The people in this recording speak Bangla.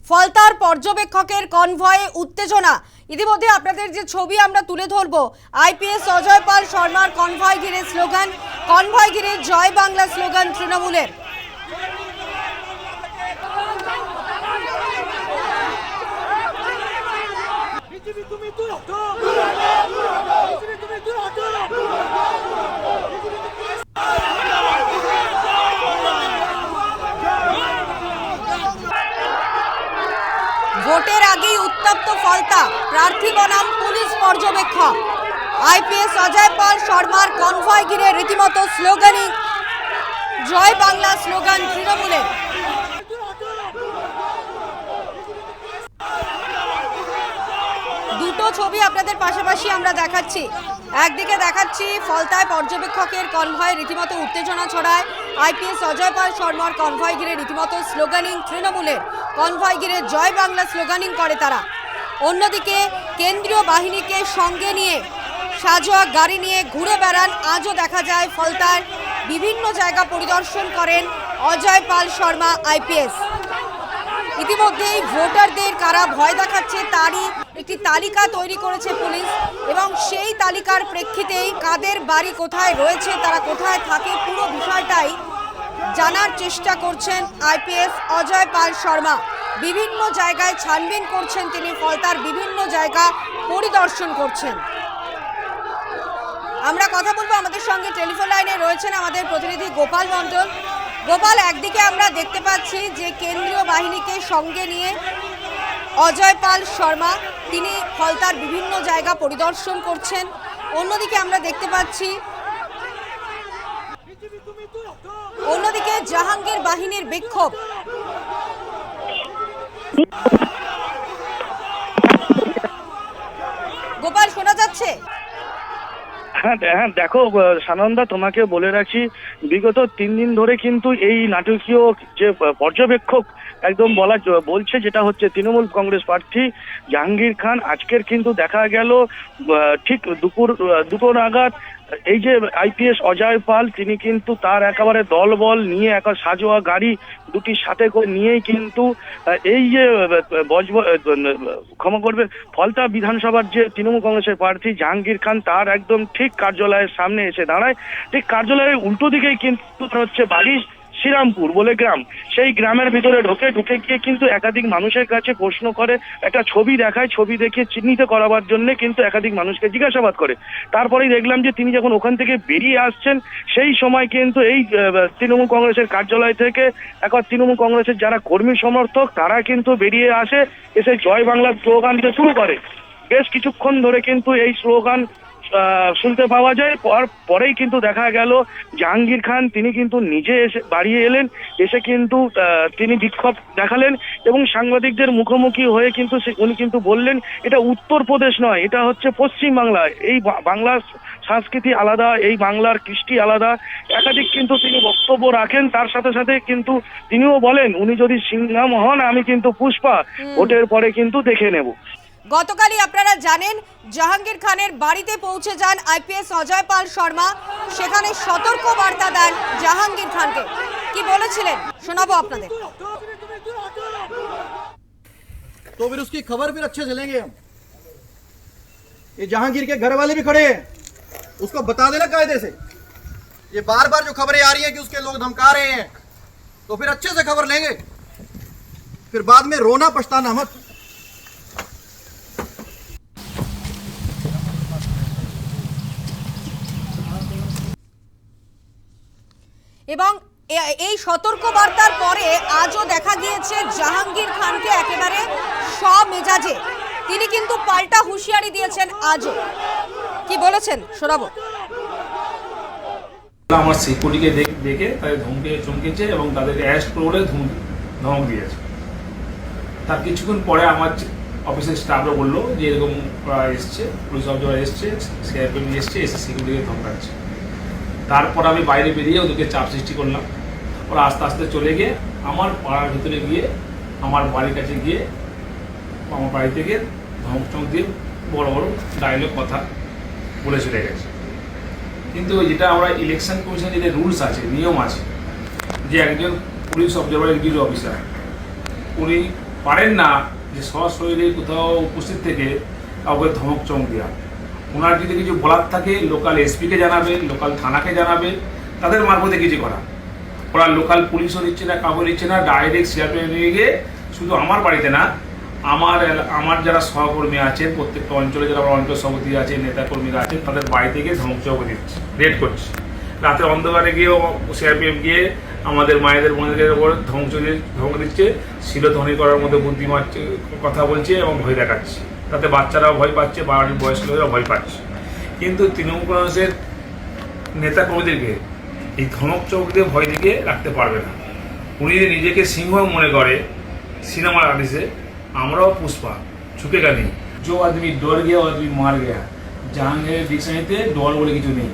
ফলতার পর্যবেক্ষকের কনভয়ে উত্তেজনা। ইতিমধ্যে আপনাদের যে ছবি আমরা তুলে ধরবো, আইপিএস অজয় পাল শর্মার কনভয় ঘিরে স্লোগান, কনভয় ঘিরে জয় বাংলা স্লোগান তৃণমূলের। ভোটের আগেই উত্তপ্ত ফলতা, প্রার্থী বনাম পুলিশ পর্যবেক্ষক। আইপিএস অজয় পাল শর্মার কনভয় ঘিরে রীতিমতো স্লোগানিং, জয় বাংলা স্লোগান তৃণমূলের। দুটো ছবি আপনাদের পাশাপাশি আমরা দেখাচ্ছি। একদিকে দেখাচ্ছি ফলতায় পর্যবেক্ষকের কনভয় রীতিমতো উত্তেজনা ছড়ায়, আইপিএস অজয় পাল শর্মার কনভয় ঘিরে রীতিমতো স্লোগানিং তৃণমূলের। কনভয় ঘিরে জয় বাংলা স্লোগানিং করে তারা। অন্যদিকে কেন্দ্রীয় বাহিনীকে সঙ্গে নিয়ে সাজোয়া গাড়ি নিয়ে ঘুরে বেড়ান আজও দেখা যায় ফলতার বিভিন্ন জায়গা পরিদর্শন করেন অজয় পাল শর্মা আইপিএস। ইতিমধ্যেই ভোটারদের কারা ভয় দেখাচ্ছে তারই একটি তালিকা তৈরি করেছে পুলিশ, এবং সেই তালিকার প্রেক্ষিতেই কাদের বাড়ি কোথায় রয়েছে, তারা কোথায় থাকে, পুরো বিষয়টাই জানার চেষ্টা করছেন আইপিএস অজয় পাল শর্মা। বিভিন্ন জায়গায় ছানবিন করছেন তিনি, ফলতার বিভিন্ন জায়গা পরিদর্শন করছেন। আমরা কথা বলবো, আমাদের সঙ্গে টেলিফোন লাইনে রয়েছেন আমাদের প্রতিনিধি গোপাল মণ্ডল। গোপাল, একদিকে আমরা দেখতে পাচ্ছি যে কেন্দ্রীয় বাহিনীকে সঙ্গে নিয়ে অজয় পাল শর্মা তিনি ফলতার বিভিন্ন জায়গা পরিদর্শন করছেন। অন্যদিকে আমরা দেখতে পাচ্ছি জাহাঙ্গীর বাহিনীর বিক্ষোভ। গোপাল, শোনা যাচ্ছে? হ্যাঁ, দেখো সানন্দা, তোমাকে বলে রাখি, বিগত 3 দিন ধরে কিন্তু এই নাটকীয় যে পর্যবেক্ষক একদম বলছে, যেটা হচ্ছে তৃণমূল কংগ্রেস প্রার্থী জাহাঙ্গীর খান, আজকের কিন্তু দেখা গেল ঠিক দুপুর 2টো নাগাদ এই যে আইপিএস অজয় পাল তিনি কিন্তু তার একেবারে দলবল নিয়ে একটা সাজোয়া গাড়ি দুটির সাথে করে নিয়েই কিন্তু এই যে ক্ষমা করবে ফলতা বিধানসভার যে তৃণমূল কংগ্রেসের প্রার্থী জাহাঙ্গীর খান তার একদম ঠিক কার্যালয়ের সামনে এসে দাঁড়ায়। ঠিক কার্যালয়ের উল্টো দিকেই কিন্তু হচ্ছে বাড়ি শ্রীরামপুর বলে গ্রাম, সেই গ্রামের ভিতরে ঢুকে গিয়ে কিন্তু একাধিক মানুষের কাছে প্রশ্ন করে, একটা ছবি দেখায়, ছবি দেখে চিহ্নিত করাবার জন্য কিন্তু একাধিক মানুষকে জিজ্ঞাসাবাদ করে। তারপরেই দেখলাম যে তিনি যখন ওখান থেকে বেরিয়ে আসছেন সেই সময় কিন্তু এই তৃণমূল কংগ্রেসের কার্যালয় থেকে একবার তৃণমূল কংগ্রেসের যারা কর্মী সমর্থক তারা কিন্তু বেরিয়ে এসে জয় বাংলা স্লোগান দিতে শুরু করে। বেশ কিছুক্ষণ ধরে কিন্তু এই স্লোগান শুনতে পাওয়া যায়। পরেই কিন্তু দেখা গেল জাহাঙ্গীর খান তিনি কিন্তু নিজে এসে বাড়িয়ে এলেন, এসে কিন্তু তিনি বিক্ষোভ দেখালেন এবং সাংবাদিকদের মুখোমুখি হয়ে কিন্তু উনি কিন্তু বললেন, এটা উত্তরপ্রদেশ নয়, এটা হচ্ছে পশ্চিমবাংলা, এই বাংলার সংস্কৃতি আলাদা, এই বাংলার কৃষ্টি আলাদা। একাধিক কিন্তু তিনি বক্তব্য রাখেন। তার সাথে সাথে কিন্তু তিনিও বলেন, উনি যদি সিংহাম হন আমি কিন্তু পুষ্পা, ভোটের পরে কিন্তু দেখে নেব। গতকালই আপনারা জানেন জাহাঙ্গীর খানের বাড়িতে পৌঁছে যান আইপিএস অজয় পাল শর্মা, সেখানে সতর্ক বার্তা দেন জাহাঙ্গীর খানকে। কি বলেছিলেন শোনাবো আপনাদের। तो फिर उसकी खबर फिर अच्छे से लेंगे हम। ये जहांगीर के घर वाले भी खड़े हैं, उसको बता देना कायदे से। ये बार बार जो खबरें आ रही हैं कि उसके लोग धमका रहे हैं, तो फिर अच्छे से खबर लेंगे, फिर बाद में रोना पछताना मत। এবং এই সতর্ক বার্তার পরে আজও দেখা গিয়েছে জাহাঙ্গীর খানকে একেবারে সমেজাজে তিনি কিন্তু পাল্টা হুঁশিয়ারি দিয়েছেন। আজও কি বলেছেন শোনাবো। আমার সিকিউরিটিকে দেখে তাদের চমকেছে এবং তাদেরকে অ্যারেস্ট করে বলে ধমক দিয়েছে। তার কিছুক্ষণ পরে আমার অফিসের স্টাফরা বললো যে এরকম এসছে, পুলিশ অফিসার এসছে, সিআরপিএফ এসছে, এসে সিকিউরিটিকে ধমকাচ্ছে। তারপর আমি বাইরে বেরিয়ে ওদেরকে চাপ সৃষ্টি করলাম। ওরা আস্তে আস্তে চলে গিয়ে আমার পাড়ার ভিতরে গিয়ে আমার বাড়ির কাছে গিয়ে আমার বাড়ি থেকে ধমক চমক দিয়ে বড় বড় ডায়লগ কথা বলে চলে গেছে। কিন্তু যেটা আমরা ইলেকশন কমিশনের যে রুলস আছে, নিয়ম আছে, যে একজন পুলিশ অবজারভার এক্সিকিউটিভ অফিসার উনি পারেন না যে সশরীরে কোথাও উপস্থিত থেকে কাউকে ধমক চমক দেওয়া। ওনার যদি কিছু বলার থাকে লোকাল এসপিকে জানাবে, লোকাল থানাকে জানাবে, তাদের মারফতে কিছু করা। ওরা লোকাল পুলিশও দিচ্ছে না, কাউকে দিচ্ছে না, ডাইরেক্ট সিআরপিএফ নিয়ে গিয়ে শুধু আমার বাড়িতে না, আমার যারা সহকর্মী আছেন, প্রত্যেকটা অঞ্চলে যারা অঞ্চল সভাপতি আছেন, নেতাকর্মীরা আছেন, তাদের বাড়িতে গিয়ে ধমক চমক দিচ্ছে, রেড করছে। রাতের অন্ধকারে গিয়েও সিআরপিএফ গিয়ে আমাদের মায়েদের বোনদের ওপর ধমক দিচ্ছে, শিলধ্বনি করার মধ্যে বুদ্ধি মারছে, কথা বলছে এবং ভয় দেখাচ্ছে। তাতে বাচ্চারাও ভয় পাচ্ছে, বাড়ির বয়স্ক লোকেরা ভয় পাচ্ছে। কিন্তু তৃণমূল কংগ্রেসের নেতাকর্মীদেরকে এই ধমক চমক দিয়ে ভয় দেখিয়ে রাখতে পারবে না। উনি যদি নিজেকে সিংহ মনে করে সিনেমার আর্টিস্টে, আমরাও পুষ্পা, ঝুঁকেগা নেই। जो आदमी डर गया वो आदमी मार गया। জাহাঙ্গীরের ডিকশনারিতে ডর বলে কিছু নেই।